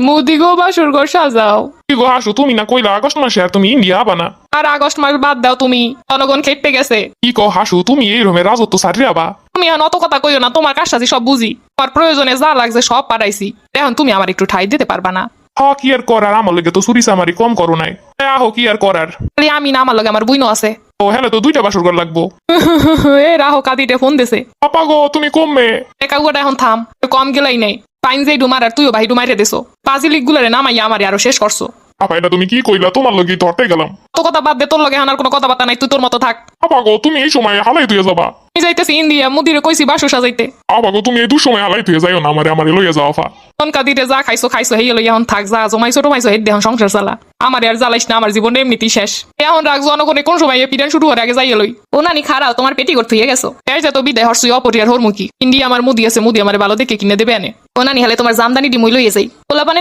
মুদি গো বাসুর ঘর সাজাও। কি গো হাসু, তুমি না কইলা আগস্ট মাসে আর তুমি ইন্ডিয়া আবা না? আর আগস্ট মাস বাদ দাও, তুমি জনগণ খেটে গেছে। কি কো হাসু, তুমি এই রকমের রাজত্ব সারি আবা? তুমি এখন অত কথা কইও না, তোমার কাজটাজি সব বুঝি। আমার প্রয়োজনে যা লাগছে সব পাঠাইছি, এখন তুমি আমার একটু ঠাই দিতে পারবা না? কি আর করার, আমার লগে তো চুরি চামারি কম করো নাই। আহো কি আর করার। খালি আমি না, আমার লগে আমার বুইনো আছে। ও হ্যালো, তো 2টা বাসর ঘর লাগবো। এ রাহো কাদিতে ফোন দিছে। পাপা গো তুমি কমবে। একাগুটা এখন থাম, কম গেলাই নাই। পাইন যে ডুমার আর তুইও ভাই ডুমাইরে দিছো। পাজিলিক গুলারে নামাইয়া আমারে আরো শেষ করছো। পাপা এটা তুমি কি কইলা? তোমার লগে ধরতে গেলাম। তো কথা বাদ দে, তোর লগে এখন আর কোনো কথাবার্তা নাই, তুই তোর মতো থাক। পাপা গো তুমি এই সময় হালাই তুই যাবা। আমি যাইতেছি ইন্ডিয়া, মুদিরে কইছি বাসু সাজাইতে। পাপা গো তুমি এই দুসময় হালাই তুই যাইও না, আমারে লইয়া যাও ফা। তনকা দিতে যা খাইছো খাইছো, হেই লইয়া এখন থাক। যা জমাইছো টমাইছো হেড দেহন সংসার চালা। আমার আর জ্বালাইস না, আমার জীবন এমনিতেই শেষ। এখন রাখ, জনগণে কোন সময় পিটান শুরু হওয়ার আগে যাইয়ে লই। ও নানি খারাও, তোমার পেটি করতে গেছো। এই যে তো বিদায় হরসুই অপরিয়ার হরমুখী। ইন্ডিয়া আমার মুদি আছে, মুদি আমার ভালো দেখে কিনে দেবে আনে। ও নানি হলে তোমার জামদানি ডিমুই লইয়ে যাই। পোলাপানে